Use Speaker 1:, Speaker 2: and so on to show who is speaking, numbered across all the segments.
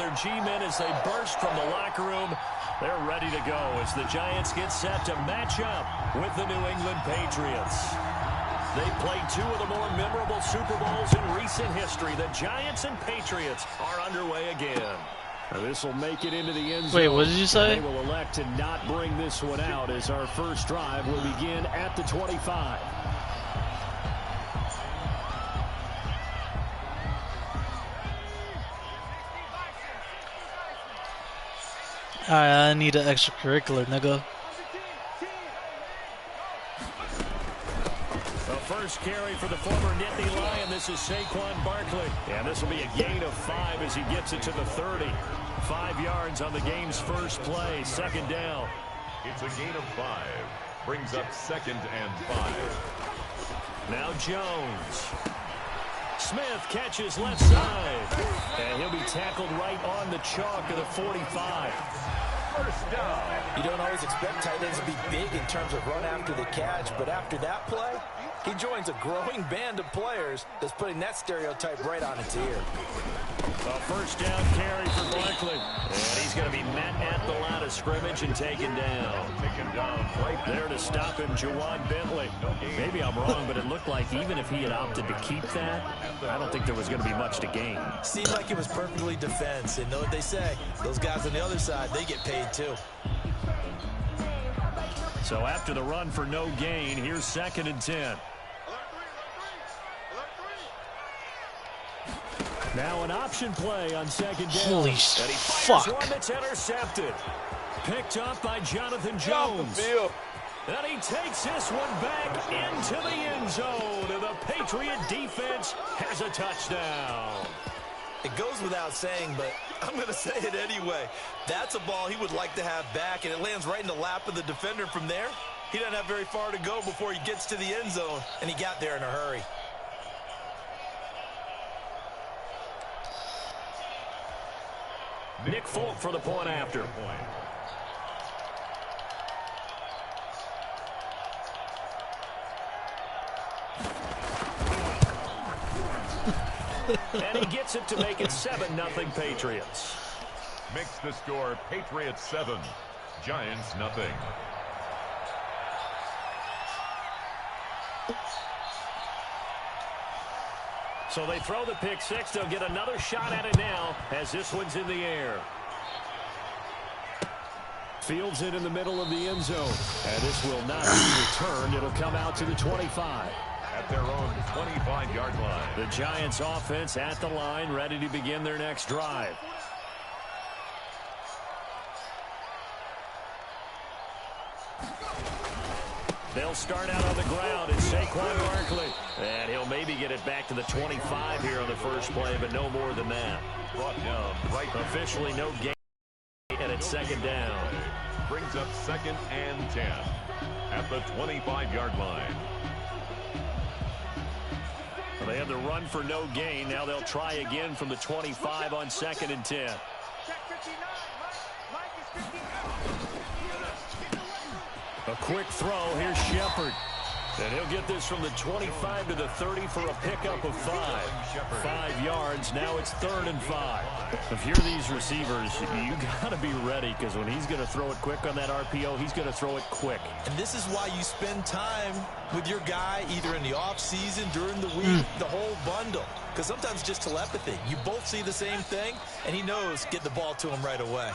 Speaker 1: their G-men as they burst from the locker room. They're ready to go as the Giants get set to match up with the New England Patriots. They played two of the more memorable Super Bowls in recent history. The Giants and Patriots are underway again. This will make it into the end zone.
Speaker 2: Wait, what did you say?
Speaker 1: They will elect to not bring this one out as our first drive will begin at the 25.
Speaker 2: I need an extracurricular, nigga.
Speaker 1: First carry for the former Nittany Lion. This is Saquon Barkley. And this will be a gain of 5 as he gets it to the 30. 5 yards on the game's first play. Second down.
Speaker 3: It's a gain of 5. Brings up 2nd and 5.
Speaker 1: Now Jones. Smith catches left side. And he'll be tackled right on the chalk of the 45.
Speaker 3: First down.
Speaker 4: You don't always expect tight ends to be big in terms of run after the catch, but after that play, he joins a growing band of players that's putting that stereotype right on its ear.
Speaker 1: A first down carry for Barkley. And he's going to be met at the line of scrimmage and taken down. Right there to him, Jawan Bentley. Maybe I'm wrong, but it looked like even if he had opted to keep that, I don't think there was going to be much to gain.
Speaker 4: Seemed like it was perfectly defense. And know what they say, those guys on the other side, they get paid too.
Speaker 1: So after the run for no gain, here's 2nd and 10. Now an option play on 2nd down.
Speaker 2: Holy fuck.
Speaker 1: One that's intercepted. Picked up by Jonathan Jones. And he takes this one back into the end zone. And the Patriot defense has a touchdown.
Speaker 4: It goes without saying, but I'm going to say it anyway. That's a ball he would like to have back, and it lands right in the lap of the defender from there. He doesn't have very far to go before he gets to the end zone, and he got there in a hurry.
Speaker 1: Nick Folk for the point after. And he gets it to make it 7-0 Patriots.
Speaker 3: Makes the score Patriots 7, Giants nothing.
Speaker 1: So they throw the pick six. They'll get another shot at it now as this one's in the air. Fields it in the middle of the end zone. And this will not be returned. It'll come out to the 25.
Speaker 3: At their own 25-yard line.
Speaker 1: The Giants offense at the line, ready to begin their next drive. They'll start out on the ground. It's Saquon Barkley. And he'll maybe get it back to the 25 here on the first play, but no more than that.
Speaker 3: Brought down right.
Speaker 1: Officially no gain, and it's 2nd down.
Speaker 3: Brings up 2nd and 10 at the 25-yard line.
Speaker 1: Well, they had the run for no gain. Now they'll try again from the 25 on 2nd and 10. A quick throw. Here's Shepard. And he'll get this from the 25 to the 30 for a pickup of 5. 5 yards. Now it's 3rd and 5. If you're these receivers, you got to be ready because when he's going to throw it quick on that RPO, he's going to throw it quick.
Speaker 4: And this is why you spend time with your guy either in the offseason, during the week, the whole bundle. Because sometimes just telepathy. You both see the same thing, and he knows get the ball to him right away.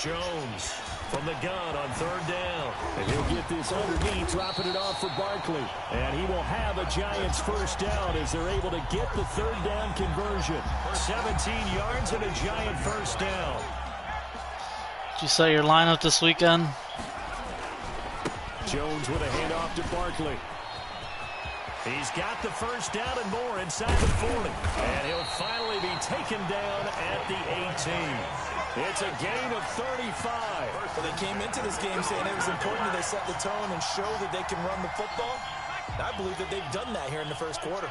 Speaker 1: Jones from the gun on 3rd down. And he'll get this underneath, dropping it off for Barkley. And he will have a Giants first down as they're able to get the 3rd down conversion. 17 yards and a Giant first down.
Speaker 2: Did you set your lineup this weekend?
Speaker 1: Jones with a handoff to Barkley. He's got the first down and more inside the 40. And he'll finally be taken down at the 18. It's a gain of 35.
Speaker 4: Well, they came into this game saying it was important that they set the tone and show that they can run the football. I believe that they've done that here in the first quarter.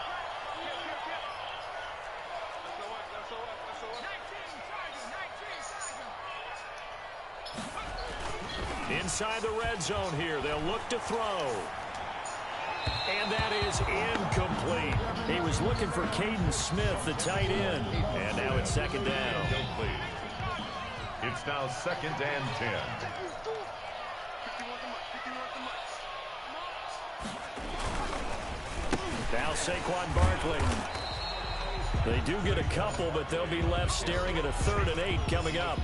Speaker 1: Inside the red zone here, they'll look to throw. And that is incomplete. He was looking for Caden Smith, the tight end. And now it's second down.
Speaker 3: It's now 2nd and 10.
Speaker 1: Now Saquon Barkley. They do get a couple, but they'll be left staring at a 3rd and 8 coming up.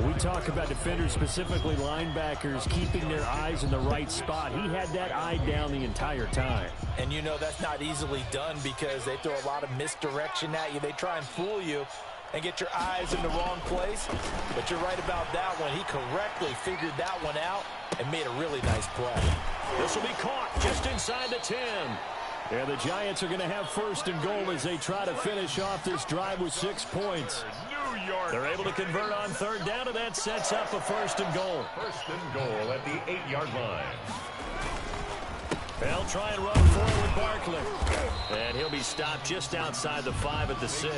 Speaker 5: We talk about defenders, specifically linebackers, keeping their eyes in the right spot. He had that eye down the entire time.
Speaker 4: And you know that's not easily done because they throw a lot of misdirection at you. They try and fool you and get your eyes in the wrong place. But you're right about that one. He correctly figured that one out and made a really nice play.
Speaker 1: This will be caught just inside the 10.
Speaker 5: Yeah, the Giants are going to have 1st and goal as they try to finish off this drive with 6 points.
Speaker 1: They're able to convert on 3rd down, and that sets up a 1st and goal.
Speaker 3: 1st and goal at the 8-yard line.
Speaker 1: They'll try and run forward Barkley. And he'll be stopped just outside the 5 at the 6.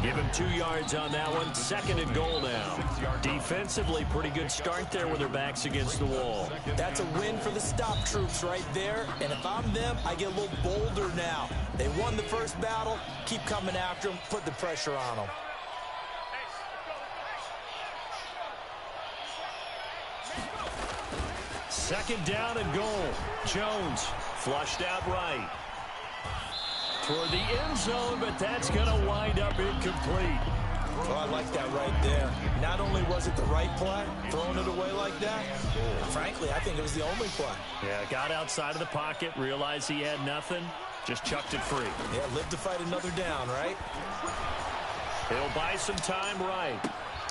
Speaker 1: Give him 2 yards on that one. 2nd and goal now. Defensively, pretty good start there with their backs against the wall.
Speaker 4: That's a win for the stop troops right there. And if I'm them, I get a little bolder now. They won the first battle. Keep coming after them. Put the pressure on them.
Speaker 1: Second down and goal. Jones flushed out right. Toward the end zone, but that's going to wind up incomplete.
Speaker 4: Oh, I like that right there. Not only was it the right play, throwing it away like that, frankly, I think it was the only play.
Speaker 1: Yeah, got outside of the pocket, realized he had nothing, just chucked it free.
Speaker 4: Yeah, live to fight another down, right?
Speaker 1: He'll buy some time right.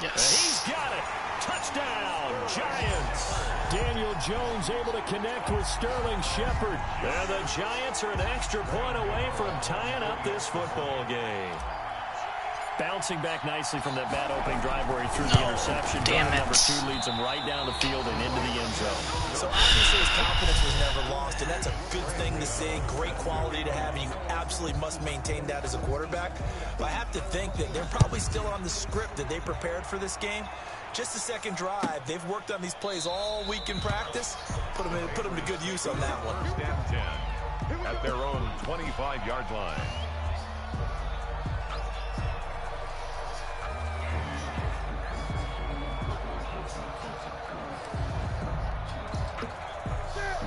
Speaker 2: Yes.
Speaker 1: He's got it. Touchdown, Giants.
Speaker 5: Daniel Jones able to connect with Sterling Shepard.
Speaker 1: And the Giants are an extra point away from tying up this football game. Bouncing back nicely from that bad opening drive where he threw the interception.
Speaker 2: Damn it.
Speaker 1: Number 2 leads him right down the field and into the end zone.
Speaker 4: So obviously his confidence was never lost, and that's a good thing to see. Great quality to have, and you absolutely must maintain that as a quarterback. But I have to think that they're probably still on the script that they prepared for this game. Just the second drive. They've worked on these plays all week in practice. Put them to good use on that one.
Speaker 3: 1st and 10 at their own 25-yard line.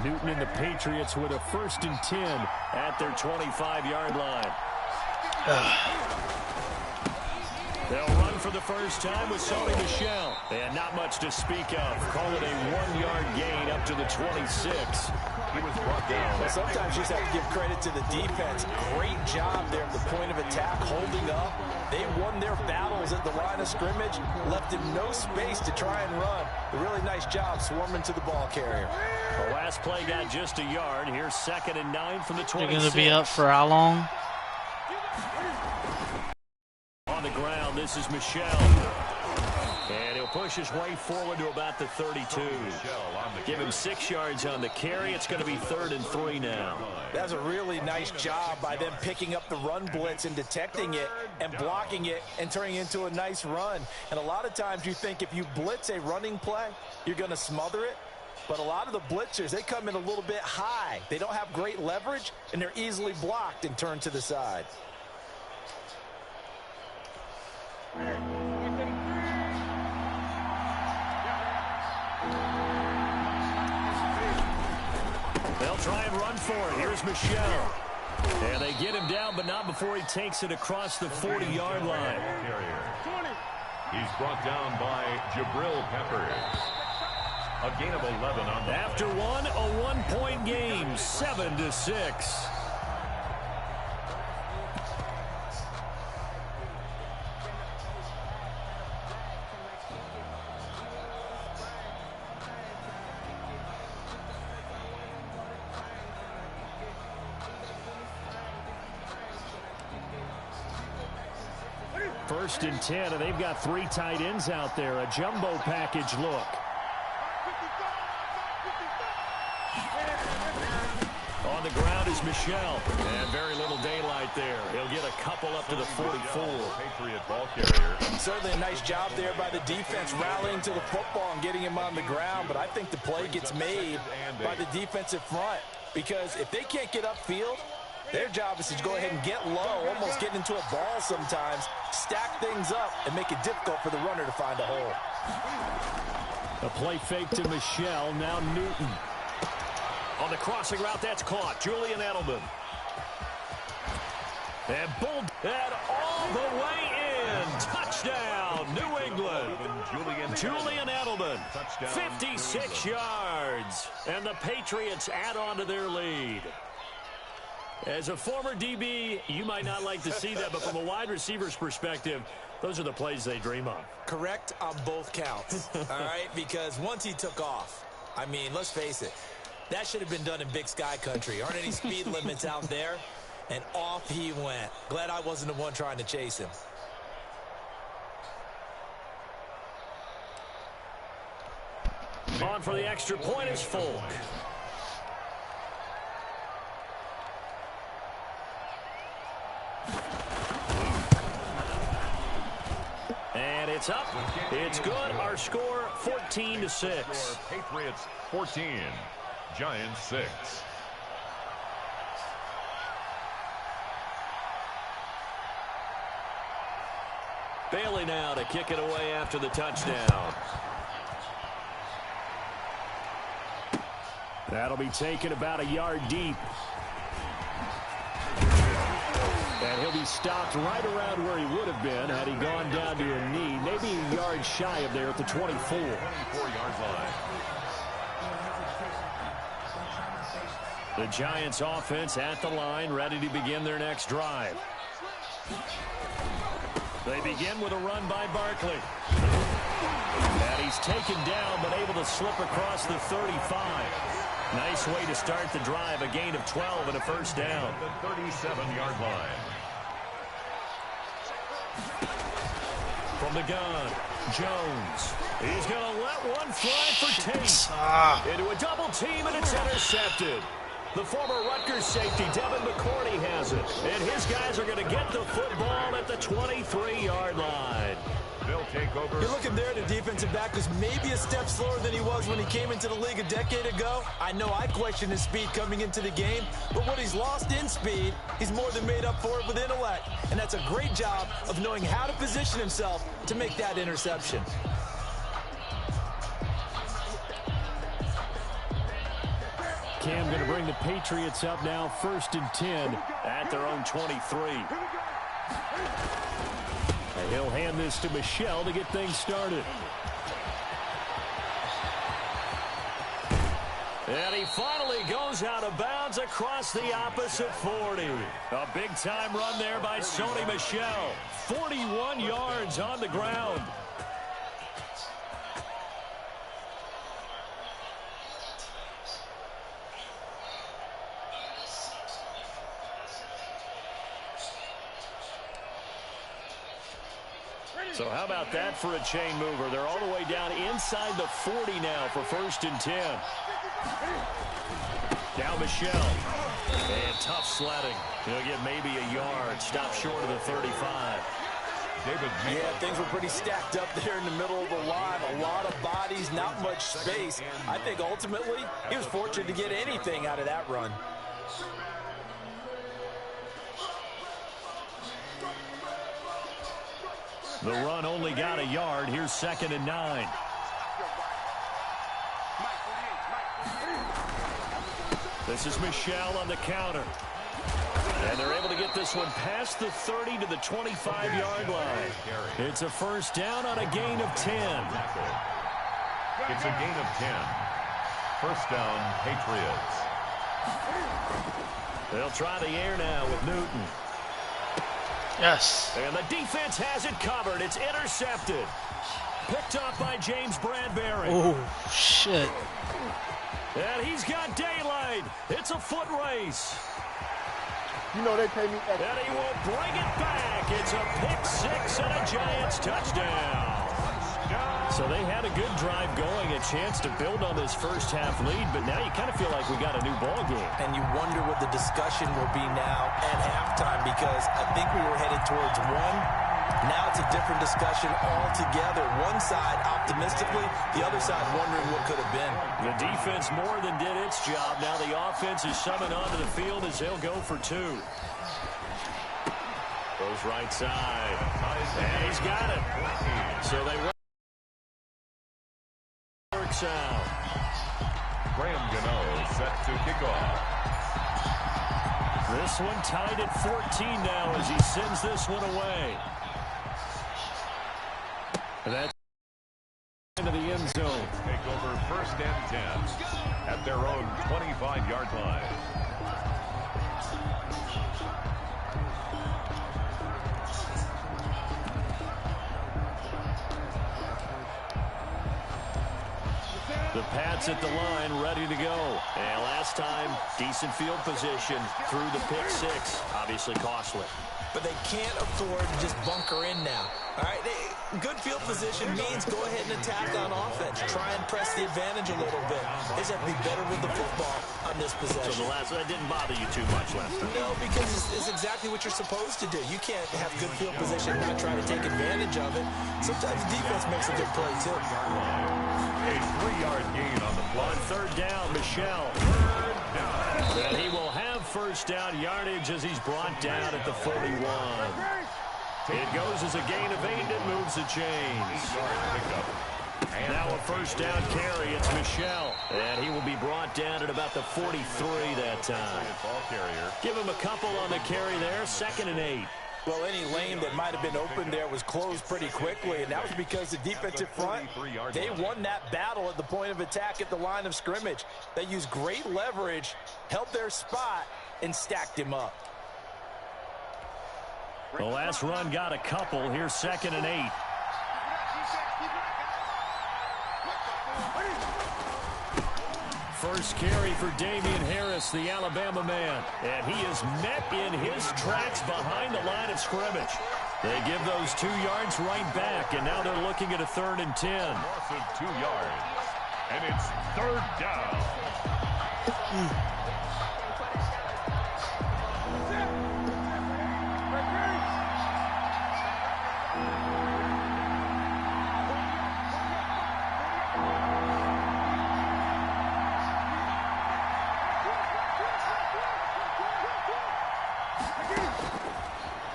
Speaker 5: Newton and the Patriots with a 1st and 10
Speaker 1: at their 25-yard line. They'll run for the first time with Sony Michel. And not much to speak of. Call it a 1-yard gain up to the 26.
Speaker 3: He was brought down.
Speaker 4: Well, sometimes you just have to give credit to the defense. Great job there at the point of attack, holding up. They won their battles at the line of scrimmage, left him no space to try and run. A really nice job swarming to the ball carrier.
Speaker 1: The last play got just a yard. Here's 2nd and 9 from the 26.
Speaker 2: They're going to be up for how long?
Speaker 1: On the ground, this is Michel. And he'll push his way forward to about the 32. Give him 6 yards on the carry. It's going to be 3rd and 3 now.
Speaker 4: That's a really nice job by them picking up the run blitz and detecting it and blocking it and turning it into a nice run. And a lot of times you think if you blitz a running play, you're going to smother it. But a lot of the blitzers, they come in a little bit high. They don't have great leverage, and they're easily blocked and turned to the side.
Speaker 1: They'll try and run for it. Here's Michel. And they get him down, but not before he takes it across the 40-yard line.
Speaker 3: He's brought down by Jabril Peppers. A gain of 11 on the
Speaker 1: After one, a 1-point game, 7-6.
Speaker 5: First and 10, and they've got 3 tight ends out there. A jumbo package look.
Speaker 1: On the ground is Michel. And very little daylight there. He'll get a couple up to the 44.
Speaker 3: Patriot ball carrier.
Speaker 4: Certainly a nice job there by the defense rallying to the football and getting him on the ground. But I think the play gets made by the defensive front. Because if they can't get upfield, their job is to go ahead and get low, almost get into a ball sometimes, stack things up, and make it difficult for the runner to find a hole.
Speaker 5: A play fake to Michel, now Newton.
Speaker 1: On the crossing route, that's caught. Julian Edelman. And bull, and all the way in. Touchdown, New England. Julian Edelman, 56 yards. And the Patriots add on to their lead. As a former DB, you might not like to see that, but from a wide receiver's perspective, those are the plays they dream of.
Speaker 4: Correct on both counts, all right? Because once he took off, I mean, let's face it, that should have been done in Big Sky country. Aren't any speed limits out there? And off he went. Glad I wasn't the one trying to chase him.
Speaker 1: On for the extra point is Folk. And it's up. It's good. Our score 14-6.
Speaker 3: Patriots 14, Giants 6.
Speaker 1: Bailey now to kick it away after the touchdown.
Speaker 5: That'll be taken about a yard deep. And he'll be stopped right around where he would have been had he gone down to a knee. Maybe a yard shy of there at the 24.
Speaker 3: 24-yard line.
Speaker 1: The Giants offense at the line, ready to begin their next drive. They begin with a run by Barkley. And he's taken down but able to slip across the 35. Nice way to start the drive, a gain of 12 and a first down.
Speaker 3: The 37-yard line.
Speaker 1: From the gun, Jones. He's going to let one fly for Tate. Into a double team, and it's intercepted. The former Rutgers safety, Devin McCourty, has it. And his guys are going to get the football at the 23-yard line.
Speaker 3: They'll take over.
Speaker 4: You're looking there, the defensive back was maybe a step slower than he was when he came into the league a decade ago. I know I questioned his speed coming into the game, but what he's lost in speed, he's more than made up for it with intellect. And that's a great job of knowing how to position himself to make that interception.
Speaker 5: Cam going to bring the Patriots up now, 1st and 10
Speaker 1: at their own 23.
Speaker 5: And he'll hand this to Michel to get things started.
Speaker 1: And he finally goes out of bounds across the opposite 40. A big-time run there by Sony Michel. 41 yards on the ground. So how about that for a chain mover? They're all the way down inside the 40 now for 1st and 10. Now Michel. And tough sledding. He'll get maybe a yard. Stop short of the 35.
Speaker 4: Yeah, things were pretty stacked up there in the middle of the line. A lot of bodies, not much space. I think ultimately he was fortunate to get anything out of that run.
Speaker 1: The run only got a yard. Here's 2nd and 9. This is Michel on the counter. And they're able to get this one past the 30 to the 25-yard line. It's a first down on a gain of 10.
Speaker 3: It's a gain of 10. First down, Patriots.
Speaker 1: They'll try the air now with Newton.
Speaker 2: Yes.
Speaker 1: And the defense has it covered. It's intercepted. Picked up by James Bradbury.
Speaker 2: Oh, shit.
Speaker 1: And he's got daylight. It's a foot race.
Speaker 6: You know they pay me extra.
Speaker 1: And he will bring it back. It's a pick six and a Giants touchdown. So they had a good drive going, a chance to build on this first half lead, but now you kind of feel like we got a new ball game.
Speaker 4: And you wonder what the discussion will be now at halftime, because I think we were headed towards one. Now it's a different discussion altogether. One side optimistically, the other side wondering what could have been.
Speaker 1: The defense more than did its job. Now the offense is summoned onto the field as they'll go for two. Goes right side. And he's got it. So they works out.
Speaker 3: Graham Gano set to kick off.
Speaker 1: This one tied at 14 now as he sends this one away. That's into the end zone.
Speaker 3: Take over first and 10 at their own 25-yard line.
Speaker 1: The Pats at the line, ready to go. And last time, decent field position through the pick six. Obviously costly.
Speaker 4: But they can't afford to just bunker in now. All right, good field position means go ahead and attack on offense. Try and press the advantage a little bit. They just have to be better with the football on this possession.
Speaker 1: So that didn't bother you too much last time?
Speaker 4: No, because it's exactly what you're supposed to do. You can't have good field position and not try to take advantage of it. Sometimes defense makes a good play, too.
Speaker 3: A 3-yard gain on the play.
Speaker 1: On third down, Michelle. And he will have first down yardage as he's brought down at the 41. It goes as a gain of 8 and moves the chains. Now a first down carry. It's Michelle. And he will be brought down at about the 43 that time. Give him a couple on the carry there. 2nd and 8.
Speaker 4: Well, any lane that might have been open there was closed pretty quickly, and that was because the defensive front, they won that battle at the point of attack at the line of scrimmage. They used great leverage, held their spot, and stacked him up.
Speaker 1: The last run got a couple. Here's 2nd and 8. First carry for Damian Harris, the Alabama man. And he is met in his tracks behind the line of scrimmage. They give those 2 yards right back, and now they're looking at a 3rd and 10.
Speaker 3: Loss of 2 yards. And it's 3rd down.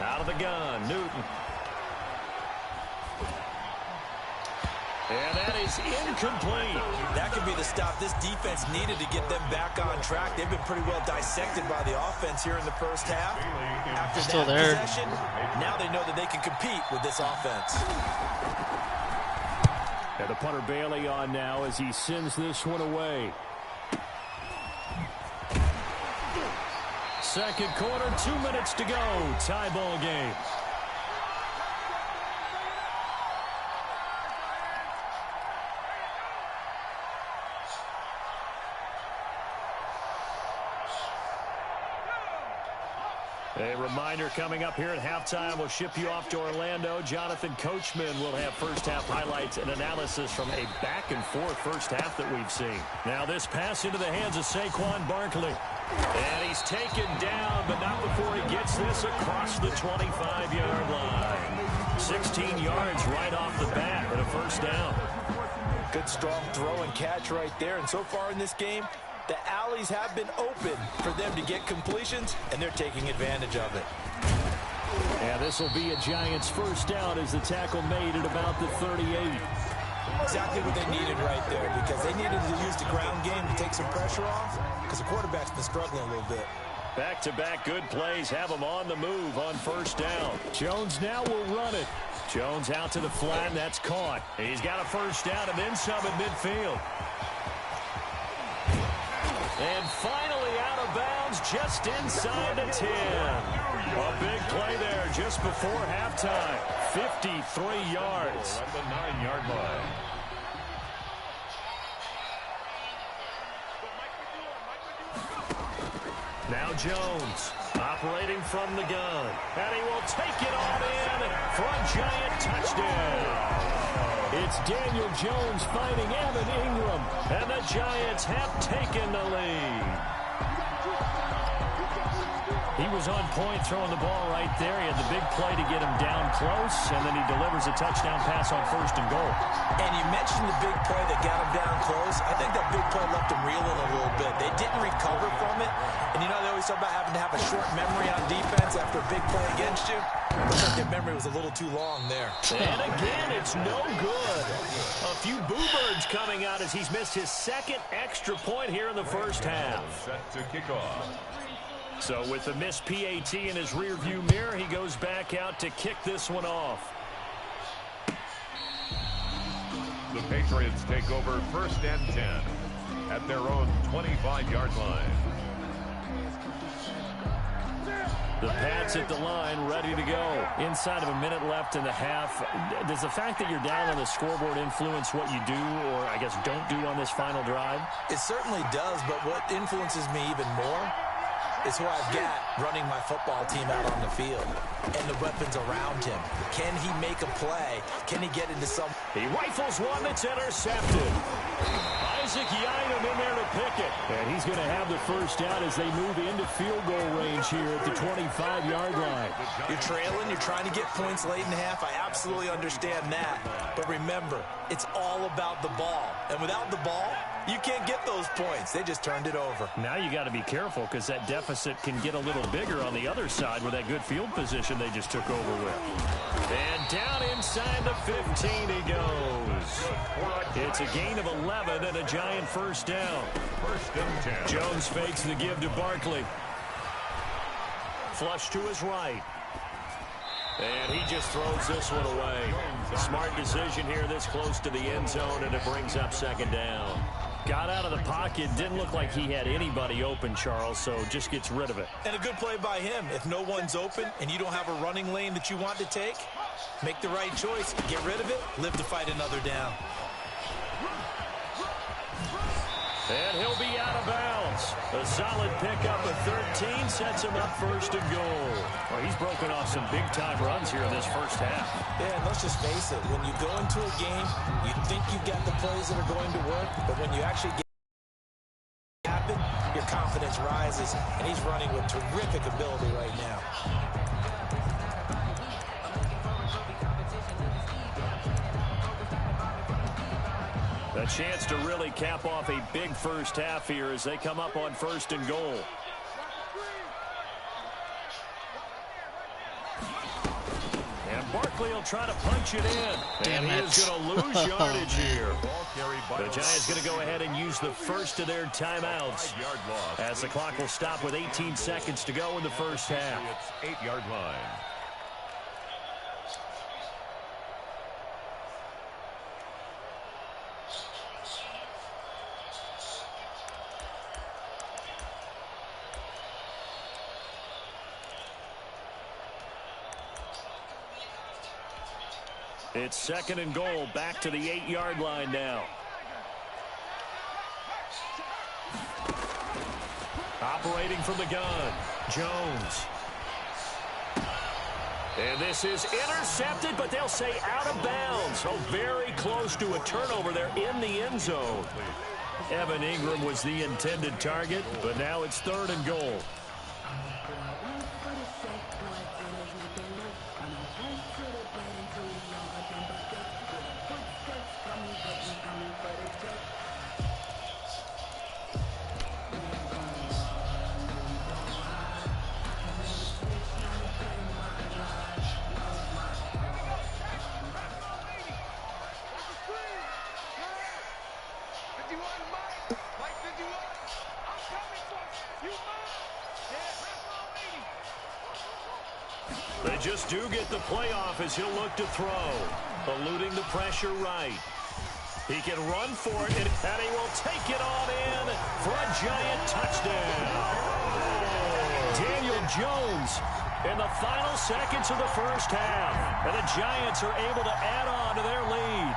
Speaker 1: Out of the gun, Newton. And that is incomplete.
Speaker 4: That could be the stop this defense needed to get them back on track. They've been pretty well dissected by the offense here in the first half. After
Speaker 2: Still
Speaker 4: that
Speaker 2: there.
Speaker 4: possession, now they know that they can compete with this offense.
Speaker 5: And the punter Bailey on now as he sends this one away.
Speaker 1: Second quarter, 2 minutes to go. Tie ball game. A reminder coming up here at halftime. We'll ship you off to Orlando. Jonathan Coachman will have first half highlights and analysis from a back and forth first half that we've seen. Now this pass into the hands of Saquon Barkley. And he's taken down, but not before he gets this across the 25-yard line. 16 yards right off the bat and a first down.
Speaker 4: Good strong throw and catch right there. And so far in this game, the alleys have been open for them to get completions, and they're taking advantage of it.
Speaker 5: And this will be a Giants first down as the tackle made at about the 38.
Speaker 4: Exactly what they needed right there, because they needed to use the ground game to take some pressure off, because the quarterback's been struggling a little bit.
Speaker 1: Back-to-back good plays have him on the move on first down. Jones now will run it. Jones out to the flat, and that's caught. He's got a first down and then some at midfield. And finally out of bounds just inside the 10. A big play there just before halftime. 53 yards.
Speaker 3: At the 9-yard line.
Speaker 1: Now Jones operating from the gun. And he will take it on in for a Giant touchdown. It's Daniel Jones fighting Evan Ingram, and the Giants have taken the lead. He was on point throwing the ball right there. He had the big play to get him down close, and then he delivers a touchdown pass on 1st and goal.
Speaker 4: And you mentioned the big play that got him down close. I think that big play left him reeling a little bit. They didn't recover from it. And you know they always talk about having to have a short memory on defense after a big play against you. Looks like their memory was a little too long there.
Speaker 1: And again, it's no good. A few boo birds coming out as he's missed his 2nd extra point here in the first half.
Speaker 3: Set to kick off.
Speaker 1: So with the missed PAT in his rearview mirror, he goes back out to kick this one off.
Speaker 3: The Patriots take over 1st and 10 at their own 25-yard line.
Speaker 1: The Pats at the line, ready to go. Inside of a minute left in the half. Does the fact that you're down on the scoreboard influence what you do, or I guess don't do on this final drive?
Speaker 4: It certainly does, but what influences me even more is who I've got running my football team out on the field and the weapons around him. Can he make a play? Can he get into some...
Speaker 1: He rifles one that's intercepted. Isaac Yianum in there to pick it. And he's going to have the first down as they move into field goal range here at the 25-yard line.
Speaker 4: You're trailing. You're trying to get points late in the half. I absolutely understand that. But remember, it's all about the ball. And without the ball, you can't get those points. They just turned it over.
Speaker 1: Now you got to be careful because that deficit can get a little bigger on the other side with that good field position they just took over with. And down inside the 15 he goes. It's a gain of 11 and a Giant first down.
Speaker 3: 1st and 10.
Speaker 1: Jones fakes the give to Barkley. Flush to his right. And he just throws this one away. A smart decision here this close to the end zone, and it brings up 2nd down. Got out of the pocket. Didn't look like he had anybody open, Charles, so just gets rid of it.
Speaker 4: And a good play by him. If no one's open and you don't have a running lane that you want to take, make the right choice. Get rid of it. Live to fight another down.
Speaker 1: And he'll be out of bounds. A solid pickup of 13 sets him up 1st and goal. Well, he's broken off some big-time runs here in this first half.
Speaker 4: Yeah, and let's just face it. When you go into a game, you think you've got the plays that are going to work, but when you actually get it happen, your confidence rises, and he's running with terrific ability right now.
Speaker 1: A chance to really cap off a big first half here as they come up on 1st and goal. And Barkley will try to punch it in. And he is going to lose yardage here. The Giants going to go ahead and use the first of their timeouts as the clock will stop with 18 seconds to go in the first half.
Speaker 3: It's 8-yard line.
Speaker 1: It's 2nd and goal, back to the 8-yard line now. Operating from the gun, Jones. And this is intercepted, but they'll say out of bounds. So very close to a turnover there in the end zone. Evan Ingram was the intended target, but now it's 3rd and goal. They just do get the playoff as he'll look to throw. Eluding the pressure right. He can run for it, and he will take it on in for a Giant touchdown. Daniel Jones in the final seconds of the first half. And the Giants are able to add on to their lead.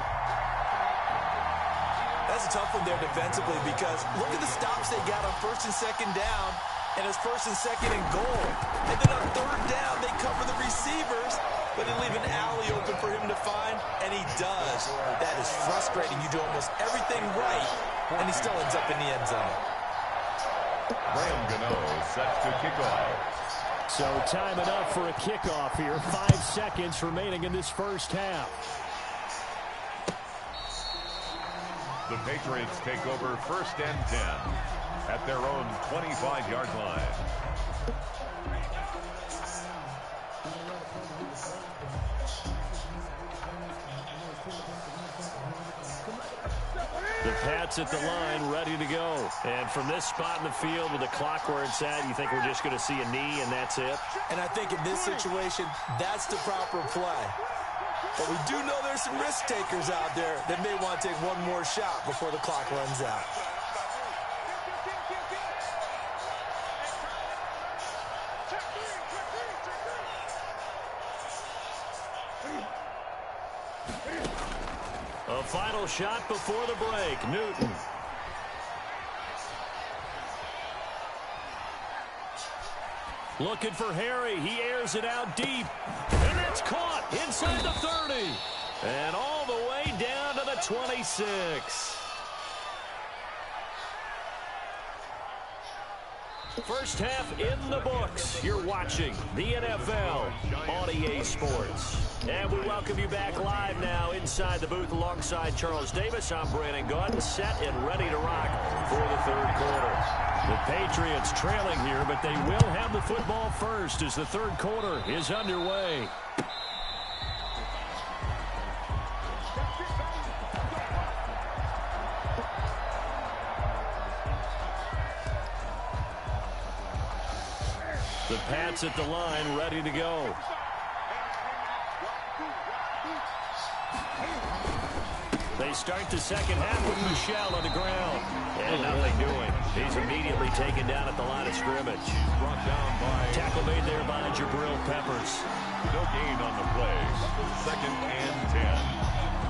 Speaker 4: That's a tough one there defensively because look at the stops they got on 1st and 2nd down. And it's 1st and 2nd and goal. And then on 3rd down, they cover the receivers. but he'll leave an alley open for him to find, and he does. That is frustrating. You do almost everything right, and he still ends up in the end zone.
Speaker 3: Graham Gano set to kick off.
Speaker 5: So time enough for a kickoff here. 5 seconds remaining in this first half.
Speaker 3: The Patriots take over 1st and 10 at their own 25-yard line.
Speaker 1: The Pats at the line, ready to go. And from this spot in the field with the clock where it's at, you think we're just going to see a knee and that's it?
Speaker 4: And I think in this situation, that's the proper play. But we do know there's some risk takers out there that may want to take one more shot before the clock runs out.
Speaker 1: A final shot before the break. Newton. Looking for Harry. He airs it out deep. And it's caught inside the 30. And all the way down to the 26. First half in the books. You're watching the NFL on EA Sports. And we welcome you back live now inside the booth alongside Charles Davis. I'm Brandon Gaudin, set and ready to rock for the third quarter. The Patriots trailing here, but they will have the football first as the third quarter is underway. The Pats at the line, ready to go. They start the second half with Michel on the ground. And nothing doing. He's immediately taken down at the line of scrimmage.
Speaker 3: Brought down by...
Speaker 1: Tackle made there by Jabril Peppers.
Speaker 3: No gain on the play. 2nd and 10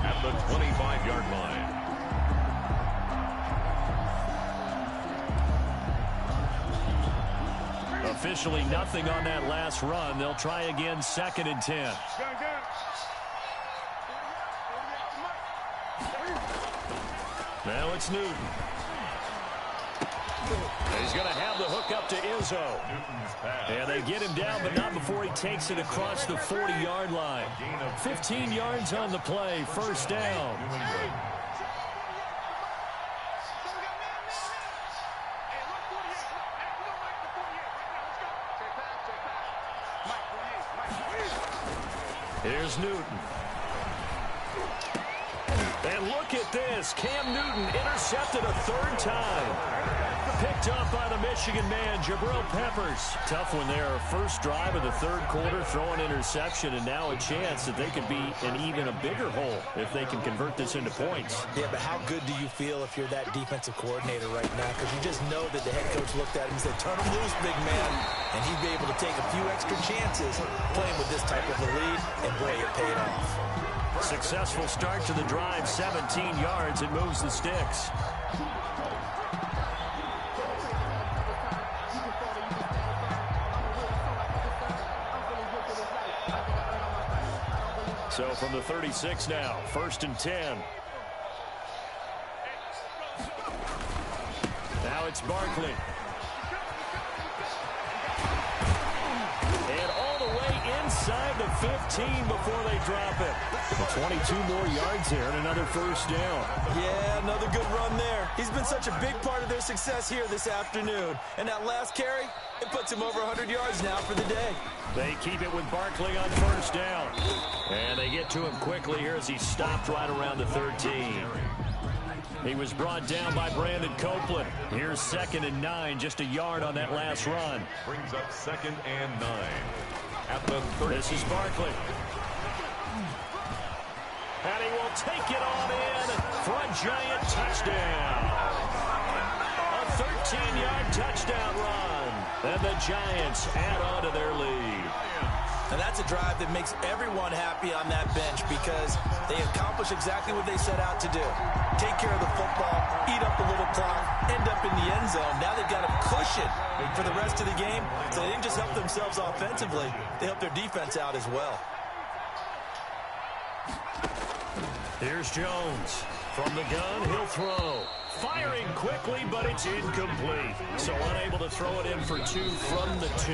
Speaker 3: at the 25-yard line.
Speaker 1: Officially nothing on that last run. They'll try again 2nd and 10. Now it's Newton. He's going to have the hook up to Izzo. And they get him down, but not before he takes it across the 40-yard line. 15 yards on the play, first down. Here's Newton. And look at this. Cam Newton intercepted a 3rd time. Picked up by the Michigan man, Jabril Peppers. Tough one there. First drive of the third quarter, throwing interception, and now a chance that they could be in even a bigger hole if they can convert this into points.
Speaker 4: Yeah, but how good do you feel if you're that defensive coordinator right now? Because you just know that the head coach looked at him and said, turn him loose, big man. And he'd be able to take a few extra chances playing with this type of a lead, and boy, it paid off.
Speaker 1: Successful start to the drive, 17 yards. It moves the sticks. So from the 36 now, 1st and 10. Now it's Barkley. And all the way inside the 15 before they drop it. 22 more yards there and another first down.
Speaker 4: Yeah, another good run there. He's been such a big part of their success here this afternoon. And that last carry, it puts him over 100 yards now for the day.
Speaker 1: They keep it with Barkley on first down. And they get to him quickly here as he stopped right around the 13. He was brought down by Brandon Copeland. Here's 2nd and 9, just a yard on that last run.
Speaker 3: Brings up 2nd and 9 at the 30.
Speaker 1: This is Barkley. And he will take it on in for a giant touchdown. A 13-yard touchdown run. And the Giants add on to their lead.
Speaker 4: And that's a drive that makes everyone happy on that bench because they accomplish exactly what they set out to do. Take care of the football, eat up a little clock, end up in the end zone. Now they've got a cushion for the rest of the game. So they didn't just help themselves offensively, they helped their defense out as well.
Speaker 1: Here's Jones. From the gun, he'll throw. Firing quickly, but it's incomplete. So unable to throw it in for 2 from the 2.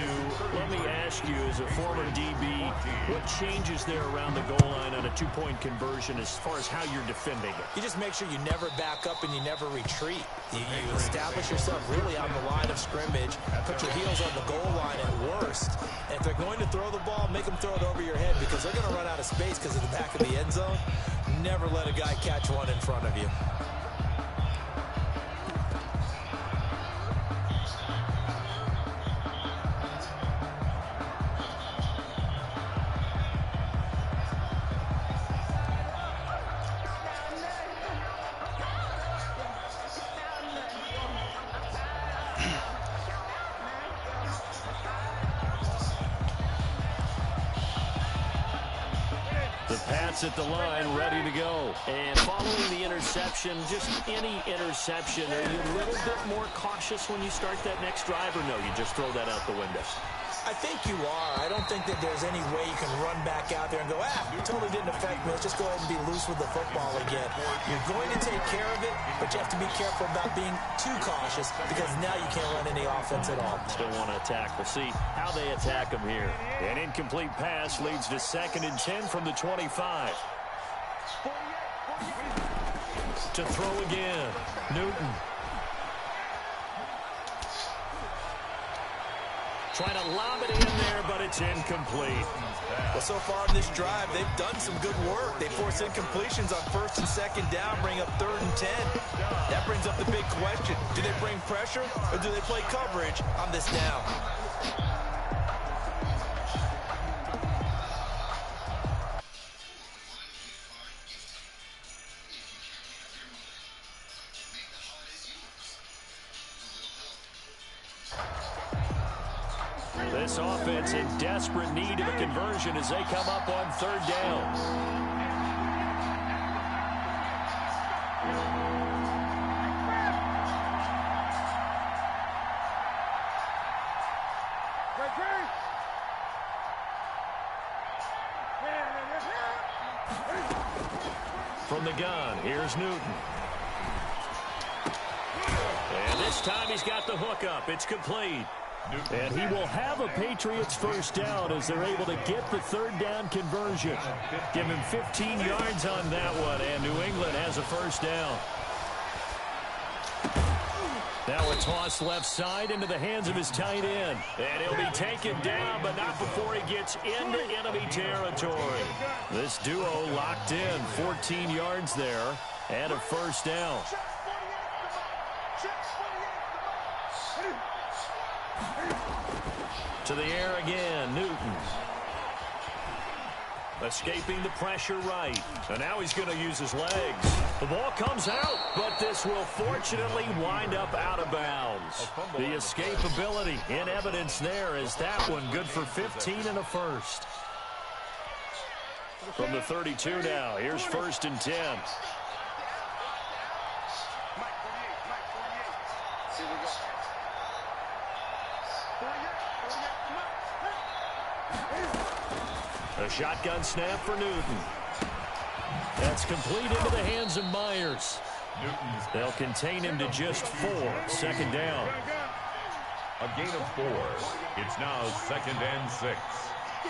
Speaker 1: Let me ask you, as a former DB, what changes there around the goal line on a 2-point conversion as far as how you're defending it?
Speaker 4: You just make sure you never back up and you never retreat. You establish yourself really on the line of scrimmage, put your heels on the goal line at worst. And if they're going to throw the ball, make them throw it over your head because they're going to run out of space because of the back of the end zone. Never let a guy catch one in front of you.
Speaker 1: At the line, ready to go. And following the interception, just any interception, are you a little bit more cautious when you start that next drive, or no, you just throw that out the window?
Speaker 4: I think you are. I don't think that there's any way you can run back out there and go, it totally didn't affect me. Let's just go ahead and be loose with the football again. You're going to take care of it, but you have to be careful about being too cautious because now you can't run any offense at all.
Speaker 1: Still want to attack. We'll see how they attack them here. An incomplete pass leads to 2nd and 10 from the 25. To throw again, Newton. Trying to lob it in there, but it's incomplete.
Speaker 4: Well, so far in this drive, they've done some good work. They force incompletions on 1st and 2nd down, bring up 3rd and 10. That brings up the big question. Do they bring pressure, or do they play coverage on this down?
Speaker 1: This offense in desperate need of a conversion as they come up on 3rd down. From the gun, here's Newton. And this time he's got the hook up. It's complete. And he will have a Patriots first down as they're able to get the 3rd down conversion. Give him 15 yards on that one, and New England has a first down. Now a toss left side into the hands of his tight end. And he'll be taken down, but not before he gets into enemy territory. This duo locked in, 14 yards there, and a first down. To the air again, Newton. Escaping the pressure right. And now he's going to use his legs. The ball comes out, but this will fortunately wind up out of bounds. The escapability in evidence there is that one good for 15 and a first. From the 32 now, here's 1st and 10. A shotgun snap for Newton. That's complete into the hands of Myers. They'll contain him to just 4. 2nd down.
Speaker 3: A gain of 4. It's now 2nd and 6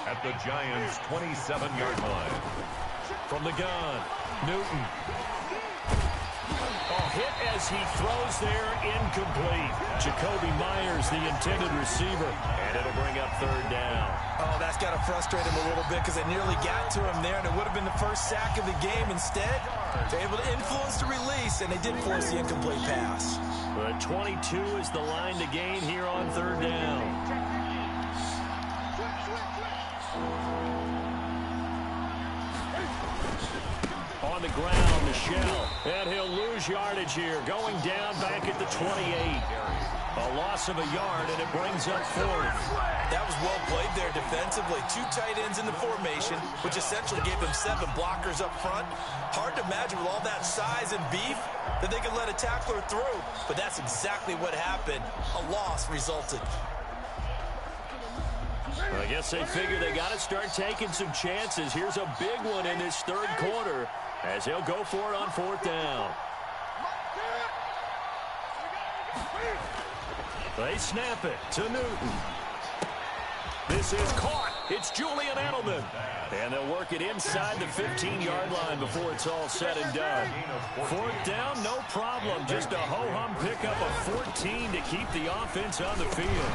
Speaker 3: at the Giants' 27-yard line.
Speaker 1: From the gun, Newton. Oh, hit as he throws there, incomplete. Jacoby Myers, the intended receiver, and it'll bring up 3rd down.
Speaker 4: Oh, that's got to frustrate him a little bit because they nearly got to him there, and it would have been the first sack of the game. Instead, they're able to influence the release, and they did force the incomplete pass.
Speaker 1: But 22 is the line to gain here on 3rd down. On the ground, Michelle, and he'll lose yardage here, going down back at the 28. A loss of a yard, and it brings up 4th.
Speaker 4: That was well played there defensively. 2 tight ends in the formation, which essentially gave them 7 blockers up front. Hard to imagine with all that size and beef that they could let a tackler through, but that's exactly what happened. A loss resulted.
Speaker 1: I guess they figure they got to start taking some chances. Here's a big one in this 3rd quarter. as he'll go for it on 4th down. They snap it to Newton. This is caught. It's Julian Edelman. And they'll work it inside the 15-yard line before it's all said and done. 4th down, no problem. Just a ho-hum pickup of 14 to keep the offense on the field.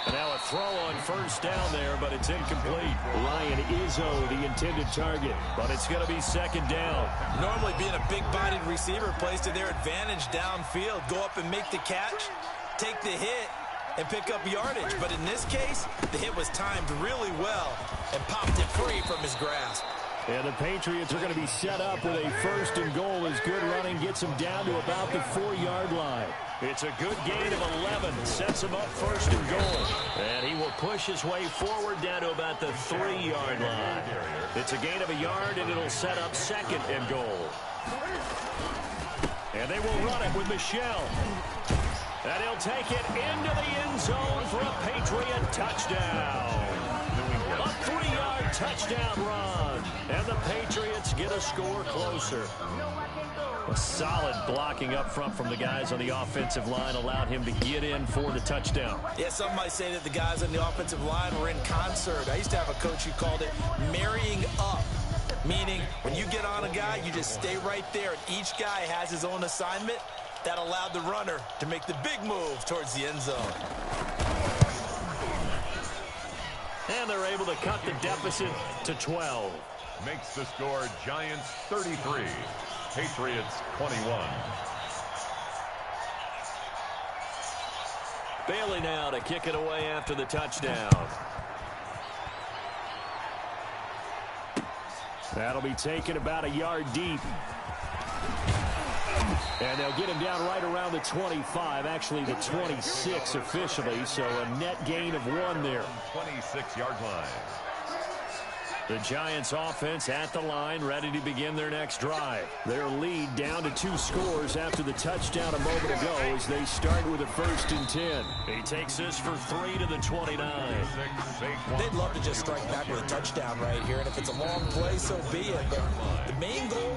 Speaker 1: And now a throw on 1st down there, but it's incomplete.
Speaker 5: Ryan Izzo, the intended target.
Speaker 1: But it's going to be 2nd down.
Speaker 4: Normally being a big-bodied receiver plays to their advantage downfield. Go up and make the catch, take the hit, and pick up yardage. But in this case, the hit was timed really well and popped it free from his grasp.
Speaker 5: And the Patriots are going to be set up with a 1st and goal as good running gets them down to about the 4-yard line.
Speaker 1: It's a good gain of 11. Sets him up 1st and goal. And he will push his way forward down to about the 3-yard line. It's a gain of a yard, and it'll set up 2nd and goal. And they will run it with Michel. And he'll take it into the end zone for a Patriot touchdown. A 3-yard touchdown run. And the Patriots get a score closer. A solid blocking up front from the guys on the offensive line allowed him to get in for the touchdown.
Speaker 4: Yeah, some might say that the guys on the offensive line were in concert. I used to have a coach who called it marrying up, meaning when you get on a guy, you just stay right there, and each guy has his own assignment. That allowed the runner to make the big move towards the end zone.
Speaker 1: And they're able to cut the deficit to 12.
Speaker 3: Makes the score Giants 33, Patriots 21.
Speaker 1: Bailey now to kick it away after the touchdown.
Speaker 5: That'll be taken about a yard deep. And they'll get him down right around the 25, actually the 26 officially, so a net gain of 1 there.
Speaker 3: 26-yard line.
Speaker 1: The Giants offense at the line, ready to begin their next drive.
Speaker 5: Their lead down to 2 scores after the touchdown a moment ago as they start with a 1st and 10.
Speaker 1: He takes this for 3 to the 29.
Speaker 4: They'd love to just strike back with a touchdown right here, and if it's a long play, so be it. But the main goal,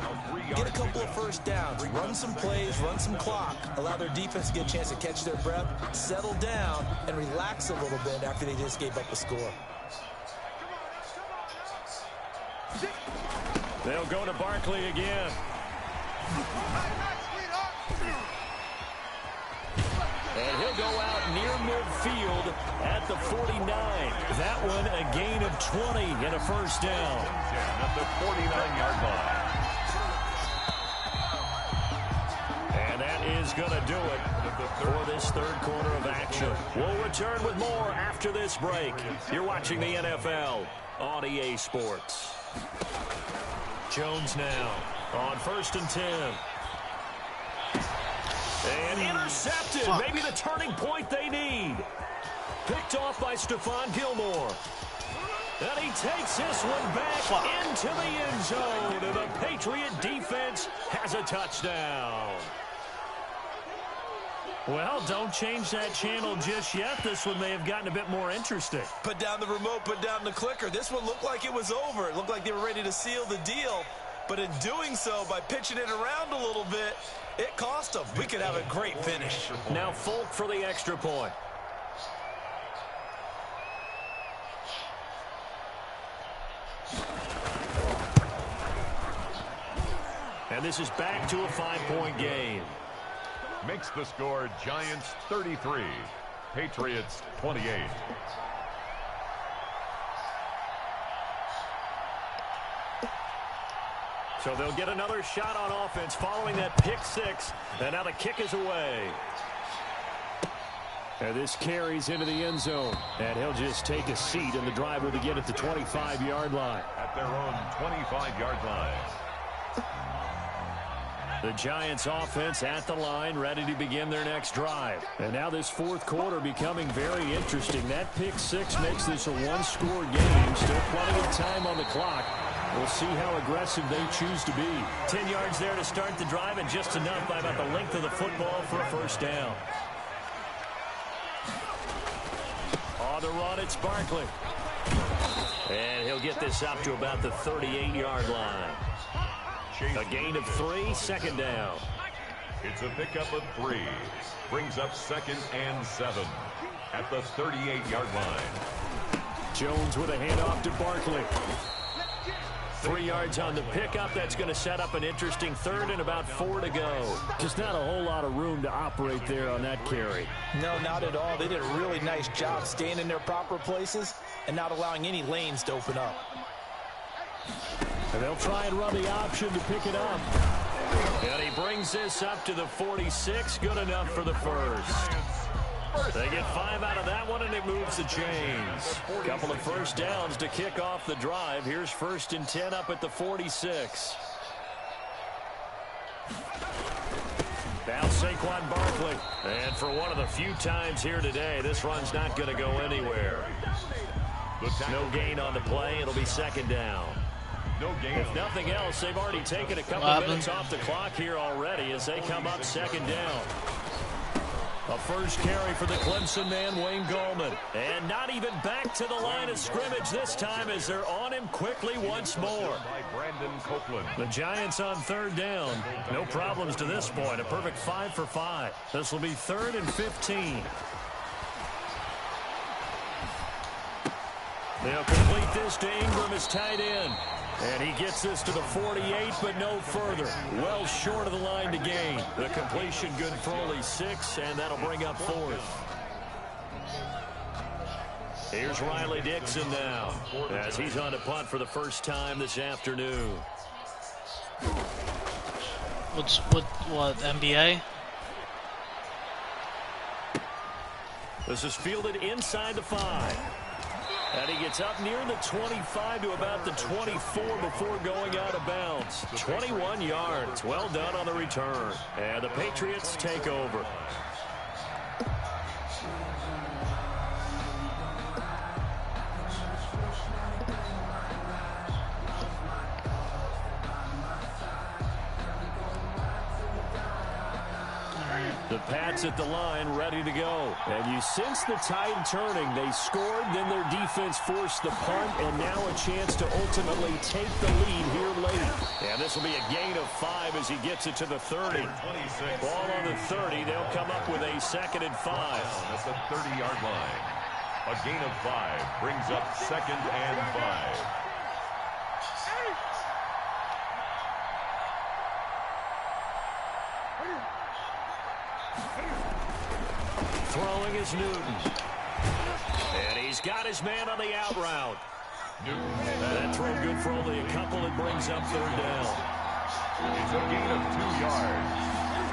Speaker 4: get a couple of 1st downs, run some plays, run some clock, allow their defense to get a chance to catch their breath, settle down, and relax a little bit after they just gave up a score.
Speaker 1: They'll go to Barkley again. And he'll go out near midfield at the 49. That one a gain of 20 and a 1st down.
Speaker 3: At the 49-yard line.
Speaker 1: And that is going to do it for this 3rd quarter of action. We'll return with more after this break. You're watching the NFL on EA Sports. Jones now on 1st and 10. And intercepted. Maybe the turning point they need. Picked off by Stephon Gilmore. And he takes this one back into the end zone. And the Patriot defense has a touchdown. Well, don't change that channel just yet. This one may have gotten a bit more interesting.
Speaker 4: Put down the remote, put down the clicker. This one looked like it was over. It looked like they were ready to seal the deal. But in doing so, by pitching it around a little bit, it cost them. We could have a great finish.
Speaker 1: Now Folk for the extra point. And this is back to a 5-point game.
Speaker 3: Makes the score Giants 33, Patriots 28.
Speaker 1: So they'll get another shot on offense following that pick 6. And now the kick is away.
Speaker 5: And this carries into the end zone. And he'll just take a seat, and the drive will begin at the 25-yard line.
Speaker 3: At their own 25-yard line.
Speaker 1: The Giants offense at the line, ready to begin their next drive.
Speaker 5: And now this 4th quarter becoming very interesting. That pick 6 makes this a 1-score game. Still plenty of time on the clock. We'll see how aggressive they choose to be.
Speaker 1: 10 yards there to start the drive, and just enough by about the length of the football for a 1st down. On the run, it's Barkley. And he'll get this up to about the 38-yard line. A gain of 3, second down.
Speaker 3: It's a pickup of 3. Brings up 2nd and 7 at the 38-yard line.
Speaker 5: Jones with a handoff to Barkley.
Speaker 1: 3 yards on the pickup. That's going to set up an interesting third and about 4 to go.
Speaker 5: Just not a whole lot of room to operate there on that carry.
Speaker 4: No, not at all. They did a really nice job staying in their proper places and not allowing any lanes to open up.
Speaker 5: And they'll try and run the option to pick it up.
Speaker 1: And he brings this up to the 46. Good enough for the first. They get 5 out of that one, and it moves the chains. Couple of first downs to kick off the drive. Here's 1st and 10 up at the 46. Now Saquon Barkley. And for one of the few times here today, this run's not going to go anywhere. No gain on the play. It'll be 2nd down. No gain. If nothing else, they've already taken a couple of minutes off the clock here already as they come up 2nd down. A first carry for the Clemson man, Wayne Gallman. And not even back to the line of scrimmage this time as they're on him quickly once more. The Giants on 3rd down. No problems to this point. A perfect 5 for 5. This will be 3rd and 15. They'll complete this to Ingram as tight end. And he gets this to the 48, but no further. Well short of the line to gain. The completion good for only 6, and that'll bring up 4th. Here's Riley Dixon now, as he's on to punt for the first time this afternoon.
Speaker 2: What, NBA?
Speaker 1: This is fielded inside the 5. And he gets up near the 25 to about the 24 before going out of bounds. 21 yards. Well done on the return. And the Patriots take over. The Pats at the line, ready to go. And you sense the tide turning. They scored, then their defense forced the punt, and now a chance to ultimately take the lead here late. And this will be a gain of 5 as he gets it to the 30. Ball on the 30. They'll come up with a 2nd and 5.
Speaker 3: At the 30-yard line. A gain of 5 brings up 2nd and 5.
Speaker 1: Throwing is Newton. And he's got his man on the out route. That throw good for only a couple. It brings up 3rd down.
Speaker 3: It's a gain of 2 yards.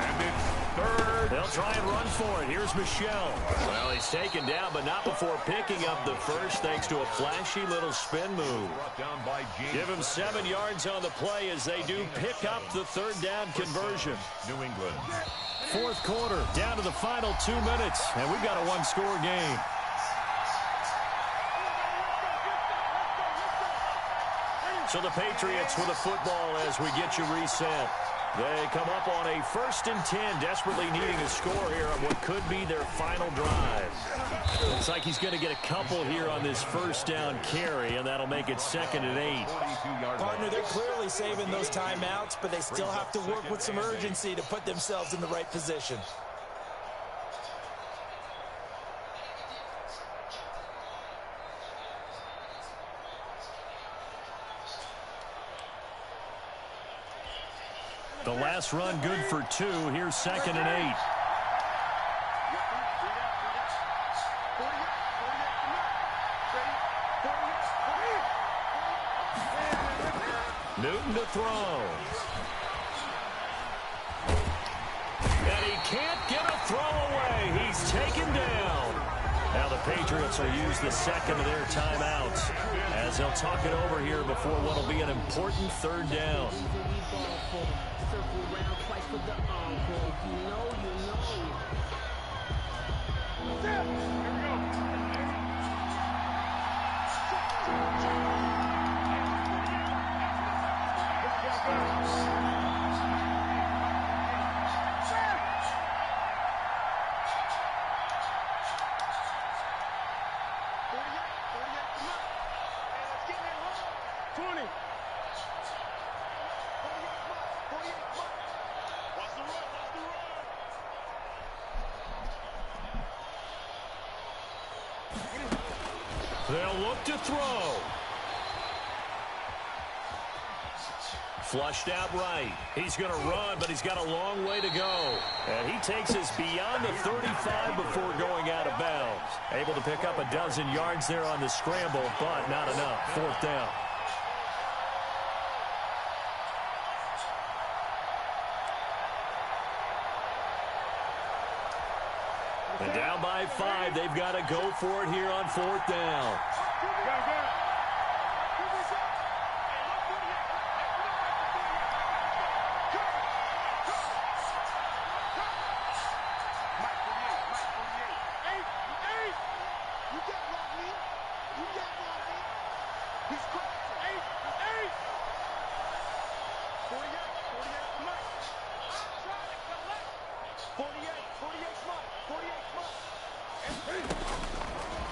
Speaker 3: And it's 3rd.
Speaker 1: They'll try and run for it. Here's Michel. Well, he's taken down, but not before picking up the first thanks to a flashy little spin move. Give him 7 yards on the play as they do pick up the 3rd down conversion.
Speaker 3: New England.
Speaker 1: 4th quarter, down to the final 2 minutes, and we've got a 1-score game. So the Patriots with a football as we get you reset. They come up on a 1st and 10, desperately needing a score here on what could be their final drive. Looks like he's going to get a couple here on this 1st down carry, and that'll make it 2nd and 8.
Speaker 4: Partner, they're clearly saving those timeouts, but they still have to work with some urgency to put themselves in the right position.
Speaker 1: The last run good for 2. Here's 2nd and 8. Newton to throw. And he can't get a throw away. He's taken down. Now the Patriots will use the 2nd of their timeouts as they'll talk it over here before what will be an important 3rd down. They'll look to throw. Flushed out right. He's going to run, but he's got a long way to go. And he takes us beyond the 35 before going out of bounds. Able to pick up a dozen yards there on the scramble, but not enough. Fourth down. And down by 5, they've got to go for it here on fourth down.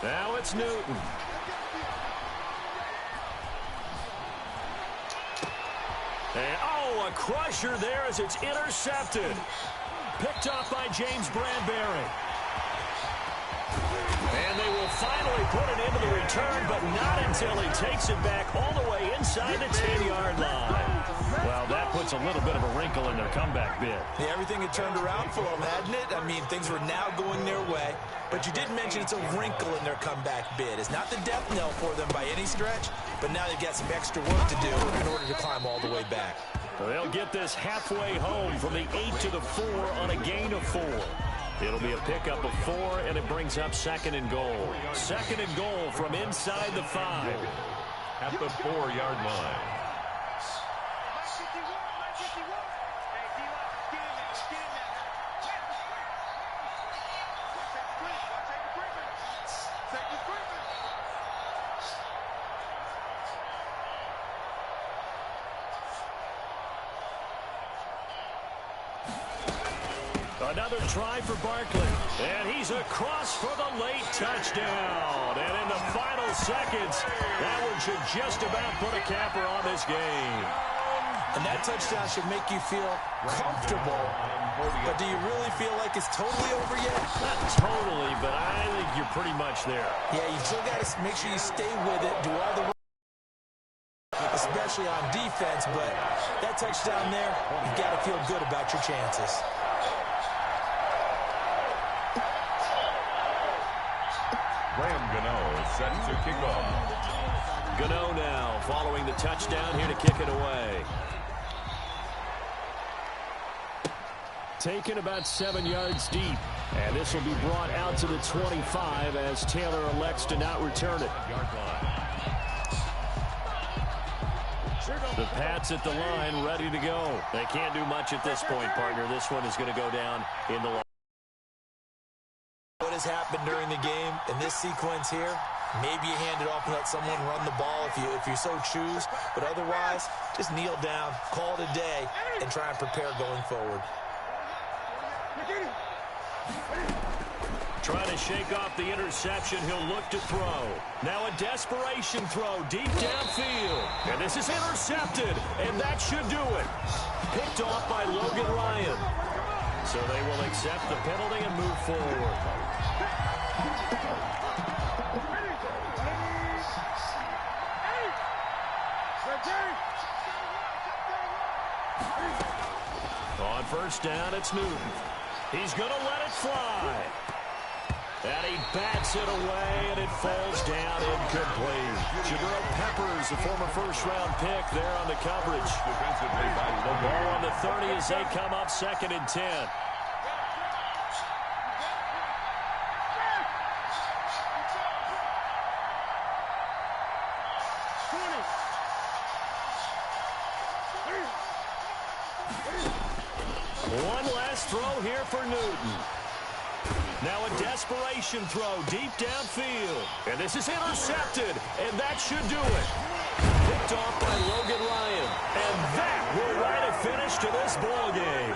Speaker 1: Now it's Newton. And, a crusher there as it's intercepted. Picked off by James Bradbury. And they will finally put it into the return, but not until he takes it back all the way inside the 10-yard line. Well, that puts a little bit of a wrinkle in their comeback bid.
Speaker 4: Yeah, everything had turned around for them, hadn't it? I mean, things were now going their way. But you did mention it's a wrinkle in their comeback bid. It's not the death knell for them by any stretch, but now they've got some extra work to do in order to climb all the way back.
Speaker 1: They'll get this halfway home from the 8 to the 4 on a gain of 4. It'll be a pickup of 4, and it brings up second and goal. Second and goal from inside the 5.
Speaker 3: At the 4-yard line.
Speaker 1: Another try for Barkley, and he's across for the late touchdown. And in the final seconds, that one should just about put a capper on this game.
Speaker 4: And that touchdown should make you feel comfortable. But do you really feel like it's totally over yet?
Speaker 1: Not totally, but I think you're pretty much there.
Speaker 4: Yeah, you still got to make sure you stay with it, do all the work, especially on defense. But that touchdown there, you've got to feel good about your chances.
Speaker 3: Gano is set to kick off.
Speaker 1: Gano now following the touchdown here to kick it away. Taken about 7 yards deep. And this will be brought out to the 25 as Taylor elects to not return it. The Pats at the line ready to go. They can't do much at this point, partner. This one is going to go down in the line.
Speaker 4: What has happened during the game in this sequence here? Maybe you hand it off and let someone run the ball if you so choose. But otherwise, just kneel down, call it a day, and try and prepare going forward.
Speaker 1: Trying to shake off the interception. He'll look to throw. Now a desperation throw deep downfield. And this is intercepted, and that should do it. Picked off by Logan Ryan. So they will accept the penalty and move forward. On first down, it's Newton. He's going to let it fly. And he bats it away, and it falls down incomplete. Jabril Peppers, the former first-round pick, there on the coverage. The ball on the 30 as they come up 2nd and 10. One last throw here for Newton. Now a desperation throw deep downfield. And this is intercepted, and that should do it. Picked off by Logan Ryan. And that will write a finish to this ball game.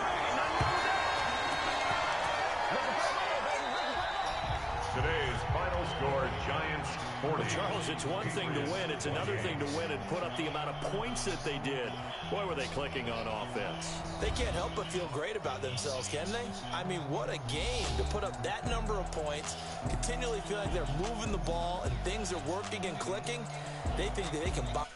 Speaker 3: Today's final score, Giants 40.
Speaker 1: Charles, it's one thing to win. It's another thing to win and put up the amount of points that they did. Boy, were they clicking on offense.
Speaker 4: They can't help but feel great about themselves, can they? I mean, what a game to put up that number of points, continually feel like they're moving the ball and things are working and clicking. They think that they can buy.